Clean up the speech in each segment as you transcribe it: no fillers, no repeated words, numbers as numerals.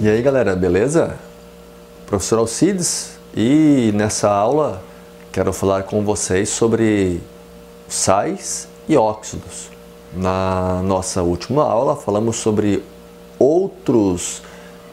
E aí galera, beleza? Professor Alcides, e nessa aula quero falar com vocês sobre sais e óxidos. Na nossa última aula falamos sobre outros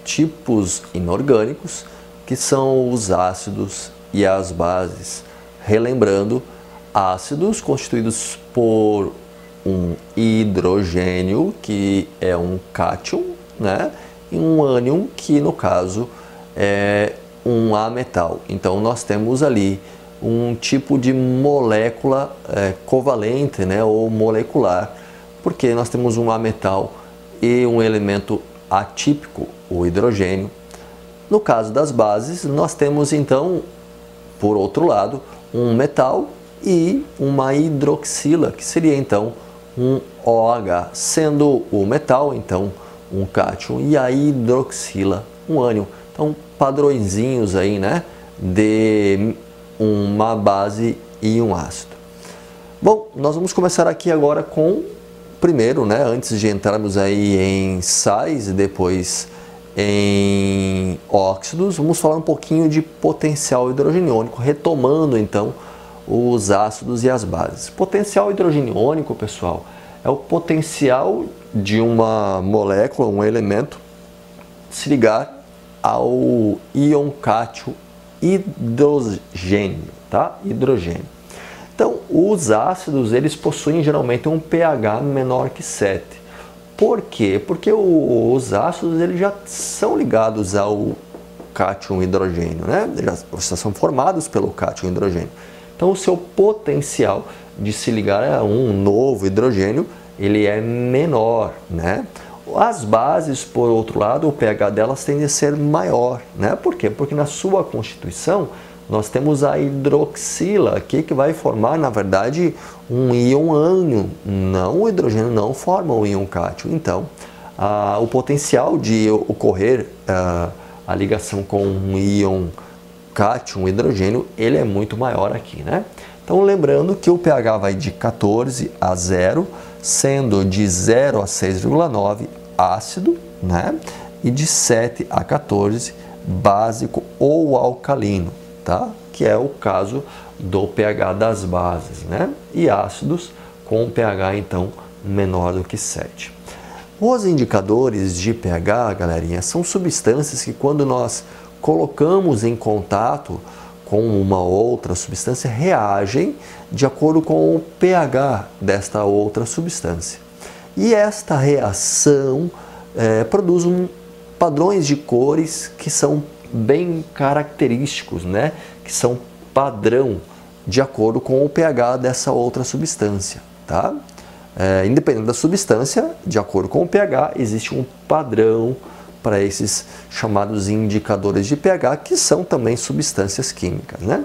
tipos inorgânicos que são os ácidos e as bases. Relembrando, ácidos constituídos por um hidrogênio, que é um cátion, né? E um ânion, que no caso é um ametal. Então nós temos ali um tipo de molécula covalente, né, ou molecular, porque nós temos um ametal e um elemento atípico, o hidrogênio. No caso das bases, nós temos então, por outro lado, um metal e uma hidroxila, que seria então um OH, sendo o metal então um cátion e a hidroxila um ânion. Então padrõezinhos aí, né, de uma base e um ácido. Bom, nós vamos começar aqui agora com primeiro, né, antes de entrarmos aí em sais e depois em óxidos, vamos falar um pouquinho de potencial hidrogeniônico, retomando então os ácidos e as bases. Potencial hidrogeniônico, pessoal, é o potencial de uma molécula, um elemento, se ligar ao íon cátion hidrogênio, tá? Hidrogênio. Então, os ácidos, eles possuem geralmente um pH menor que 7. Por quê? Porque os ácidos, eles já são ligados ao cátion hidrogênio, né? Eles já são formados pelo cátion hidrogênio. Então, o seu potencial de se ligar a um novo hidrogênio, ele é menor, né? As bases, por outro lado, o pH delas tende a ser maior, né? Por quê? Porque na sua constituição nós temos a hidroxila aqui, que vai formar, na verdade, um íon ânion. Não, o hidrogênio não forma o íon cátion. Então, o potencial de ocorrer a ligação com um íon cátion, hidrogênio, ele é muito maior aqui, né? Então, lembrando que o pH vai de 14 a 0, sendo de 0 a 6,9 ácido, né? E de 7 a 14 básico ou alcalino, tá? Que é o caso do pH das bases, né? E ácidos com pH então menor do que 7. Os indicadores de pH, galerinha, são substâncias que quando nós colocamos em contato com uma outra substância, reagem de acordo com o pH desta outra substância. E esta reação produz padrões de cores que são bem característicos, né? Que são padrão de acordo com o pH dessa outra substância, tá? Independente da substância, de acordo com o pH, existe um padrão para esses chamados indicadores de pH, que são também substâncias químicas, né?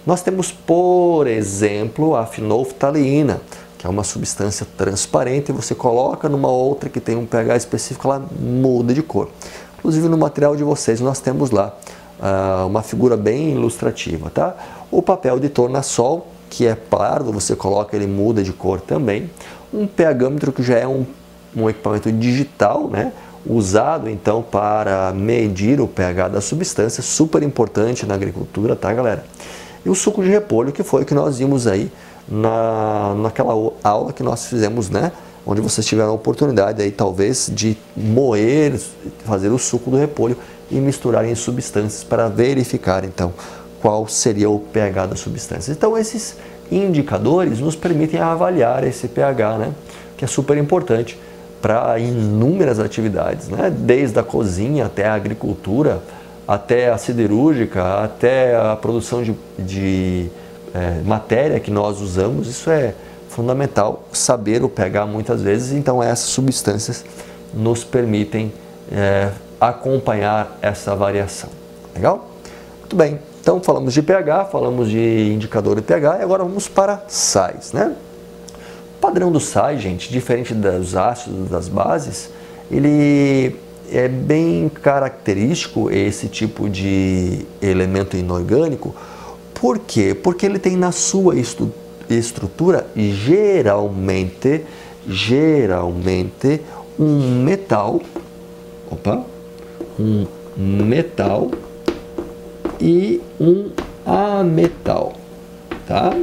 Nós temos, por exemplo, a fenolftaleína, que é uma substância transparente, e você coloca numa outra que tem um pH específico, ela muda de cor. Inclusive no material de vocês nós temos lá uma figura bem ilustrativa, tá? O papel de tornassol, que é pardo, você coloca, ele muda de cor também. Um pHmetro, que já é um equipamento digital, né? Usado então para medir o pH da substância, super importante na agricultura, tá, galera? E o suco de repolho, que foi o que nós vimos aí naquela aula que nós fizemos, né? Onde vocês tiveram a oportunidade aí talvez de moer, fazer o suco do repolho e misturarem substâncias para verificar então qual seria o pH da substância. Então esses indicadores nos permitem avaliar esse pH, né? Que é super importante para inúmeras atividades, né? Desde a cozinha até a agricultura, até a siderúrgica, até a produção de matéria que nós usamos. Isso é fundamental, saber o pH muitas vezes. Então essas substâncias nos permitem acompanhar essa variação. Legal? Muito bem, então falamos de pH, falamos de indicador de pH e agora vamos para sais, né? O padrão do sais, gente, diferente dos ácidos, das bases, ele é bem característico, esse tipo de elemento inorgânico. Por quê? Porque ele tem na sua estrutura geralmente um metal, um metal e um ametal, tá?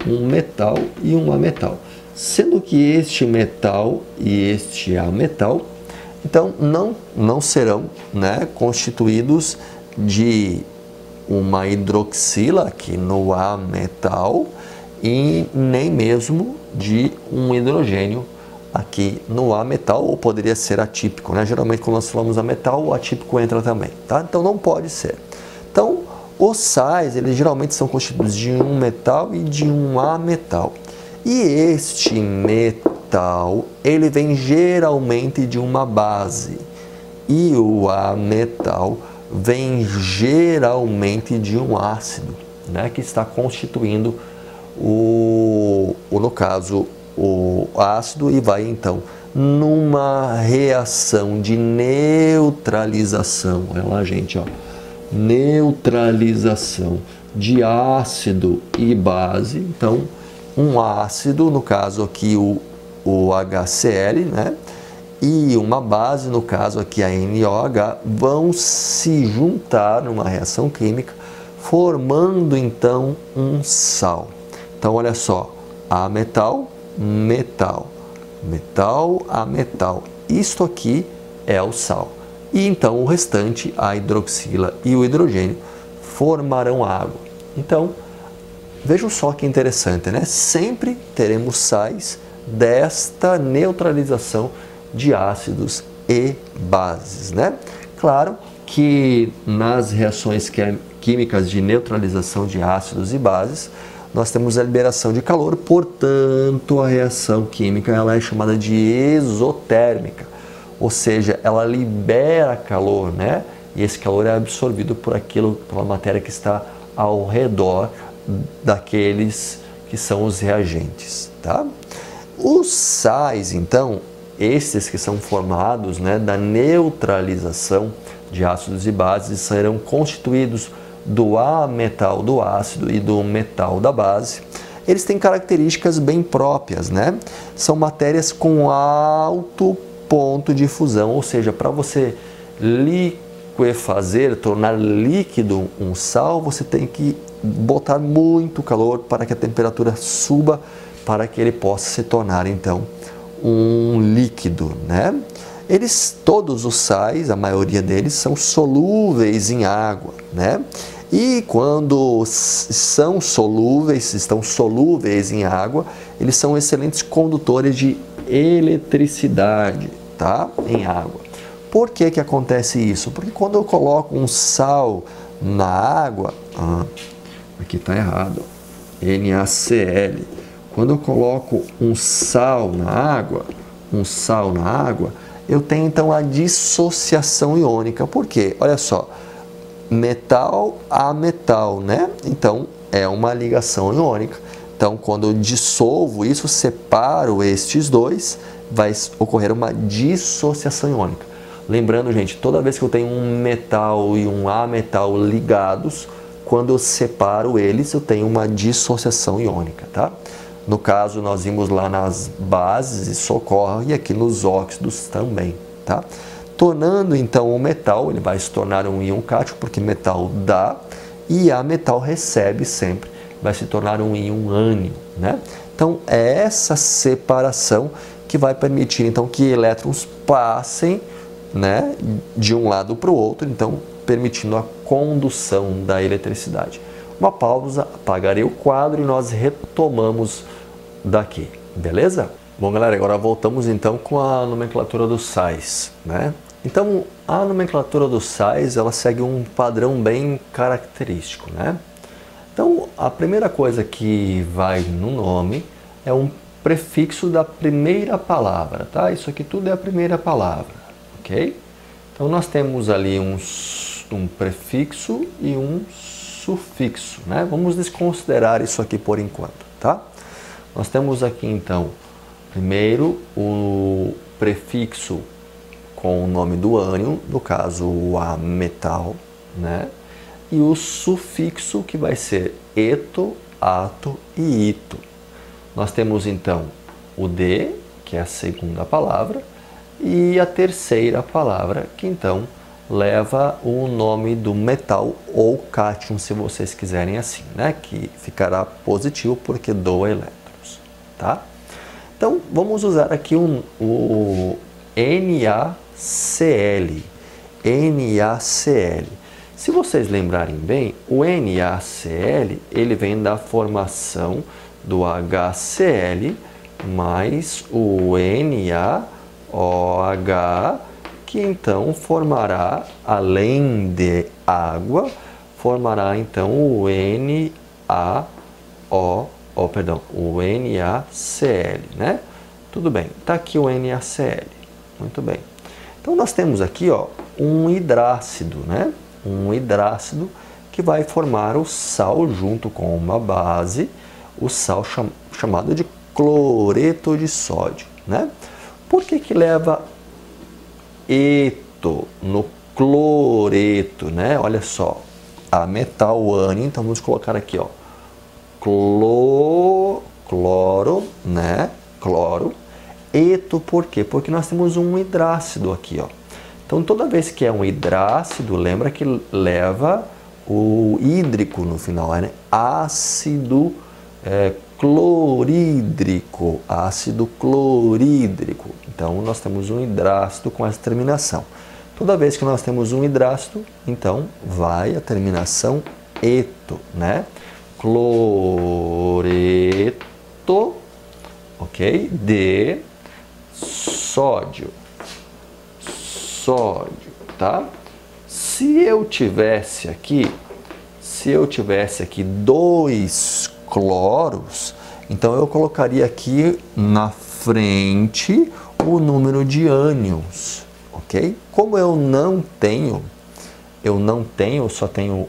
Um metal e um ametal. Sendo que este metal e este ametal, então, não serão, né, constituídos de uma hidroxila aqui no ametal e nem mesmo de um hidrogênio aqui no ametal, ou poderia ser atípico, né? Geralmente quando nós falamos ametal, o atípico entra também, tá? Então não pode ser. Então, os sais, eles geralmente são constituídos de um metal e de um ametal. E este metal, ele vem geralmente de uma base. E o ametal vem geralmente de um ácido, né, que está constituindo no caso, o ácido, e vai então numa reação de neutralização. Olha lá, gente, ó. Neutralização de ácido e base. Então, um ácido, no caso aqui o HCl, né? E uma base, no caso aqui a NOH, vão se juntar numa reação química, formando então um sal. Então, olha só, ametal, metal, metal, ametal. Isto aqui é o sal. E então o restante, a hidroxila e o hidrogênio, formarão água. Então, vejam só que interessante, né? Sempre teremos sais desta neutralização de ácidos e bases, né? Claro que nas reações químicas de neutralização de ácidos e bases, nós temos a liberação de calor, portanto, a reação química ela é chamada de exotérmica, ou seja, ela libera calor, né? E esse calor é absorvido pela matéria que está ao redor daqueles que são os reagentes, tá? Os sais, então, estes que são formados, né, da neutralização de ácidos e bases, serão constituídos do ametal do ácido e do metal da base. Eles têm características bem próprias, né? São matérias com alto ponto de fusão, ou seja, para você liquefazer, tornar líquido um sal, você tem que botar muito calor para que a temperatura suba, para que ele possa se tornar então um líquido, né? Todos os sais, a maioria deles, são solúveis em água, né? E quando estão solúveis em água, eles são excelentes condutores de eletricidade, tá? Em água. Por que que acontece isso? Porque quando eu coloco um sal na água, aqui está errado, NaCl. Quando eu coloco um sal na água, eu tenho então a dissociação iônica. Por quê? Olha só, metal a metal, né? Então, é uma ligação iônica. Então, quando eu dissolvo isso, separo estes dois, vai ocorrer uma dissociação iônica. Lembrando, gente, toda vez que eu tenho um metal e um ametal ligados, quando eu separo eles, eu tenho uma dissociação iônica, tá? No caso, nós vimos lá nas bases, isso ocorre, e aqui nos óxidos também, tá? Tornando então o metal, ele vai se tornar um íon cátion, porque metal dá, e a metal recebe sempre, vai se tornar um íon ânion, né? Então, é essa separação que vai permitir então que elétrons passem, né, de um lado para o outro, então permitindo a condução da eletricidade. Uma pausa, apagarei o quadro e nós retomamos daqui, beleza? Bom, galera, agora voltamos então com a nomenclatura dos sais, né? Então, a nomenclatura dos sais, ela segue um padrão bem característico, né? Então, a primeira coisa que vai no nome é um prefixo da primeira palavra, tá? Isso aqui tudo é a primeira palavra, ok? Então, nós temos ali um prefixo e um sufixo, né? Vamos desconsiderar isso aqui por enquanto, tá? Nós temos aqui então, primeiro, o prefixo com o nome do ânion, no caso o ametal, né? E o sufixo que vai ser eto, ato e ito. Nós temos então o de, que é a segunda palavra, e a terceira palavra, que então leva o nome do metal ou cátion, se vocês quiserem assim, né? Que ficará positivo porque doa elétrons, tá? Então, vamos usar aqui o NaCl. NaCl. Se vocês lembrarem bem, o NaCl, ele vem da formação do HCl mais o NaOH, que então formará, além de água, formará então o NaCl, né? Tudo bem, tá aqui o NaCl, muito bem. Então nós temos aqui, ó, um hidrácido, né? Um hidrácido que vai formar o sal junto com uma base, o sal chamado de cloreto de sódio, né? Por que leva eto no cloreto, né? Olha só, a metal ânion, então vamos colocar aqui, ó, cloro, né? Cloro. Eto, por quê? Porque nós temos um hidrácido aqui, ó. Então, toda vez que é um hidrácido, lembra que leva o hídrico no final, né? Ácido clorídrico, ácido clorídrico. Então, nós temos um hidrácido com essa terminação. Toda vez que nós temos um hidrácido, então, vai a terminação eto, né? Cloreto, ok? De sódio, tá? Se eu tivesse aqui dois cloros, então eu colocaria aqui na frente o número de ânions, ok? Como eu não tenho, só tenho,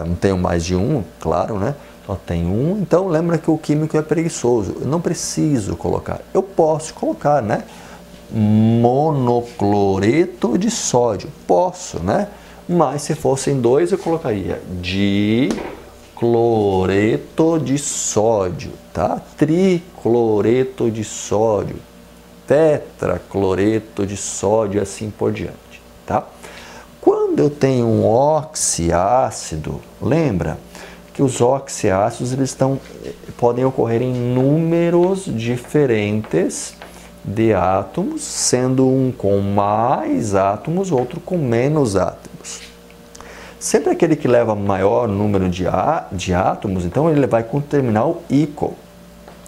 não tenho mais de um, claro, né? Só tem um, então lembra que o químico é preguiçoso, eu não preciso colocar, eu posso colocar, né? Monocloreto de sódio, posso, né? Mas se fossem dois eu colocaria dicloreto de sódio, tá? Tricloreto de sódio, tetracloreto de sódio, assim por diante, tá? Quando eu tenho um oxiácido, lembra que os oxiácidos podem ocorrer em números diferentes de átomos, sendo um com mais átomos, outro com menos átomos. Sempre aquele que leva maior número de átomos, então ele vai com o terminal ico.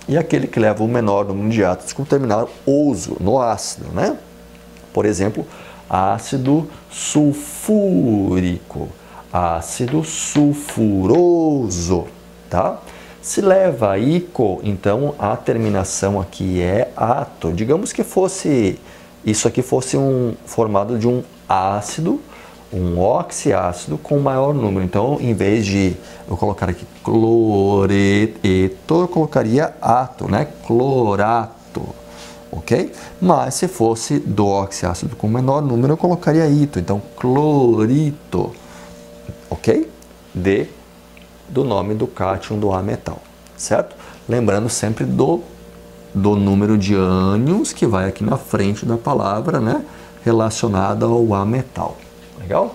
E aquele que leva o menor número de átomos com o terminal ouso, no ácido, né? Por exemplo, ácido sulfúrico, ácido sulfuroso, tá? Se leva ico, então a terminação aqui é ato. Digamos que isso aqui fosse formado de um ácido, um oxiácido com maior número. Então, em vez de eu colocar aqui cloreto, eu colocaria ato, né? Clorato, ok? Mas se fosse do oxiácido com menor número, eu colocaria ito. Então, clorito, ok? Do nome do cátion do A metal, certo? Lembrando sempre do número de ânions que vai aqui na frente da palavra, né? Relacionada ao A metal. Legal?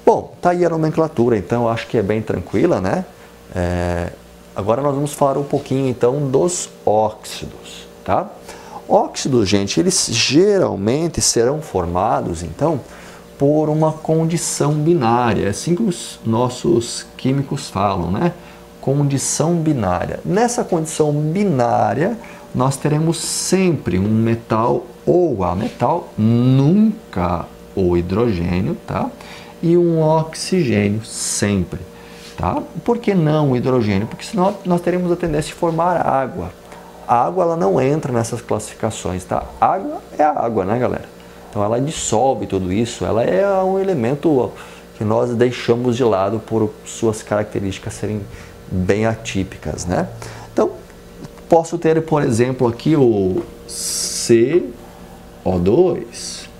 Bom, tá aí a nomenclatura, então acho que é bem tranquila, né? Agora nós vamos falar um pouquinho então dos óxidos, tá? Óxidos, gente, eles geralmente serão formados, então, por uma condição binária, é assim que os nossos químicos falam, né? Condição binária. Nessa condição binária, nós teremos sempre um metal ou ametal, nunca o hidrogênio, tá? E um oxigênio, sempre, tá? Por que não o hidrogênio? Porque senão nós teremos a tendência de formar água. A água, ela não entra nessas classificações, tá? Água é a água, né, galera? Então ela dissolve tudo isso, ela é um elemento que nós deixamos de lado por suas características serem bem atípicas, né? Então, posso ter, por exemplo, aqui o CO2,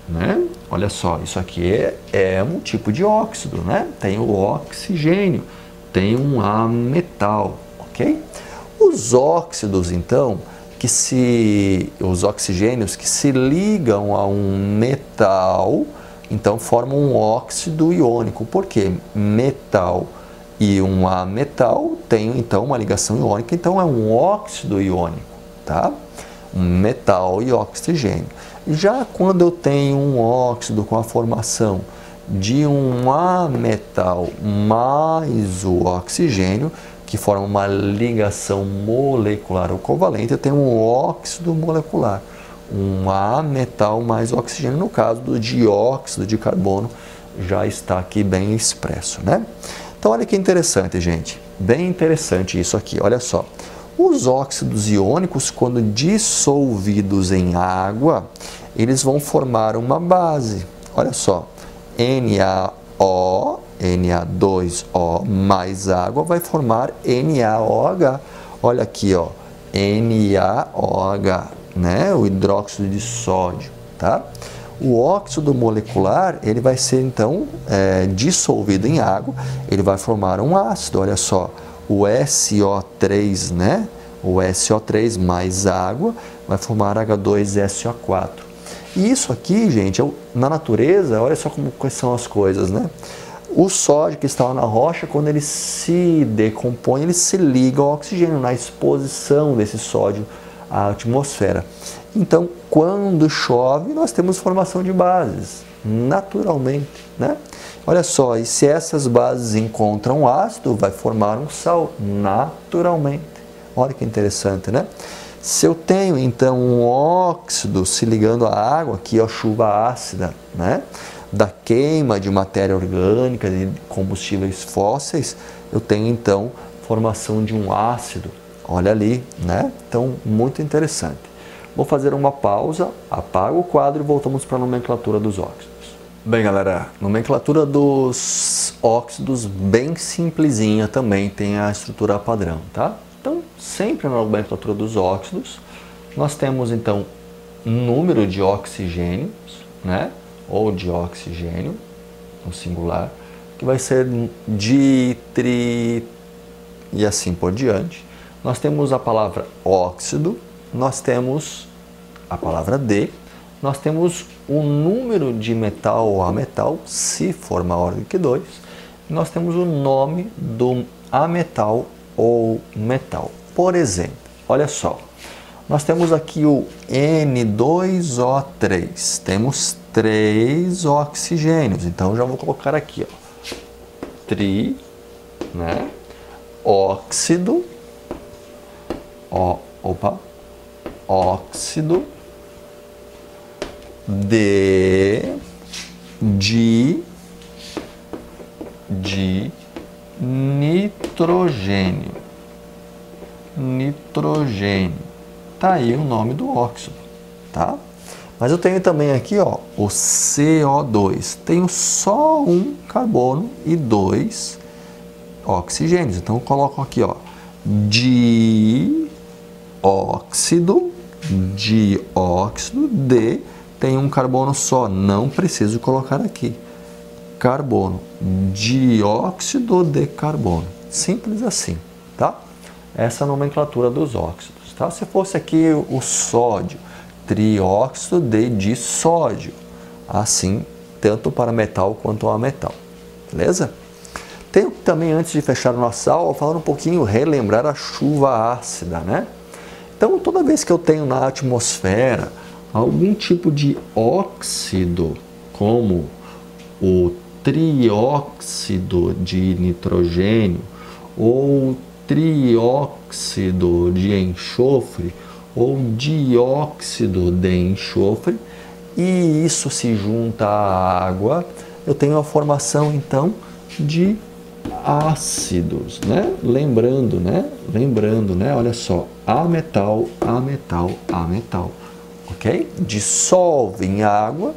né? Olha só, isso aqui é um tipo de óxido, né? Tem o oxigênio, tem um ametal, ok? Os óxidos, então, os oxigênios que se ligam a um metal, então forma um óxido iônico. Por quê? Metal e um ametal tem então uma ligação iônica, então é um óxido iônico, tá? Um metal e oxigênio. Já quando eu tenho um óxido com a formação de um ametal mais o oxigênio, que forma uma ligação molecular ou covalente, eu tenho um óxido molecular, um ametal mais oxigênio. No caso do dióxido de carbono, já está aqui bem expresso, né? Então, olha que interessante, gente. Bem interessante isso aqui, olha só. Os óxidos iônicos, quando dissolvidos em água, eles vão formar uma base. Olha só, NaO, Na2O mais água vai formar NaOH. Olha aqui, ó, NaOH, né? O hidróxido de sódio, tá? O óxido molecular, ele vai ser então dissolvido em água, ele vai formar um ácido, olha só, o SO3, né? O SO3 mais água vai formar H2SO4. E isso aqui, gente, na natureza, olha só quais são as coisas, né? O sódio que está na rocha, quando ele se decompõe, ele se liga ao oxigênio na exposição desse sódio à atmosfera. Então, quando chove, nós temos formação de bases, naturalmente, né? Olha só, e se essas bases encontram ácido, vai formar um sal, naturalmente. Olha que interessante, né? Se eu tenho, então, um óxido se ligando à água, aqui, ó, chuva ácida, né? Da queima de matéria orgânica, de combustíveis fósseis, eu tenho, então, formação de um ácido. Olha ali, né? Então, muito interessante. Vou fazer uma pausa, apago o quadro e voltamos para a nomenclatura dos óxidos. Bem, galera, nomenclatura dos óxidos bem simplesinha também, tem a estrutura padrão, tá? Então, sempre na nomenclatura dos óxidos, nós temos então número de oxigênios, né? Ou de oxigênio, no singular, que vai ser di, tri e assim por diante. Nós temos a palavra óxido, nós temos a palavra de, nós temos o número de metal ou ametal, se for maior do que 2, nós temos o nome do ametal ou metal. Por exemplo, olha só, nós temos aqui o N2O3, temos 3 oxigênios, então já vou colocar aqui, ó, tri, né, óxido, óxido de nitrogênio. Tá aí o nome do óxido, tá? Mas eu tenho também aqui, ó, o CO2. Tenho só um carbono e 2 oxigênios. Então eu coloco aqui, ó, dióxido de, tem um carbono só, não preciso colocar aqui. Carbono, dióxido de carbono. Simples assim, tá? Essa é a nomenclatura dos óxidos, tá? Se fosse aqui o sódio, trióxido de sódio. Assim, tanto para metal quanto ametal. Beleza? Tenho também, antes de fechar a nossa aula, falar um pouquinho, relembrar a chuva ácida, né? Então, toda vez que eu tenho na atmosfera algum tipo de óxido, como o trióxido de nitrogênio ou trióxido de enxofre ou dióxido de enxofre, e isso se junta à água, eu tenho a formação então de ácidos, né? Lembrando, né? Olha só, ametal, ok? Dissolve em água,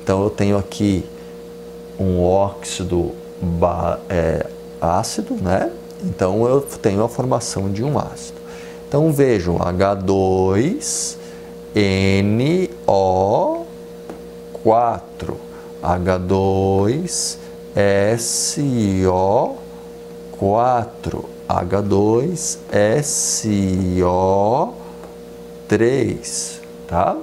então eu tenho aqui um óxido ácido, né? Então eu tenho a formação de um ácido. Então vejam, H2NO4, H2SO4, H2SO3, tá?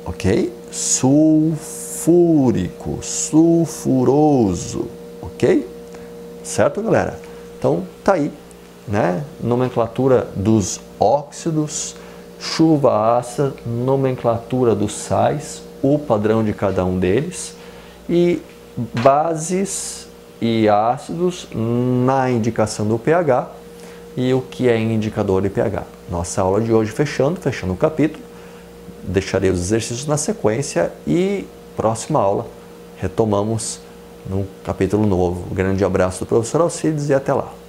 Ok? Sulfuro sulfúrico, sulfuroso, ok? Certo, galera? Então, tá aí, né? Nomenclatura dos óxidos, chuva ácida, nomenclatura dos sais, o padrão de cada um deles, e bases e ácidos na indicação do pH e o que é indicador de pH. Nossa aula de hoje fechando o capítulo. Deixarei os exercícios na sequência e próxima aula retomamos num capítulo novo. Um grande abraço do professor Alcides e até lá.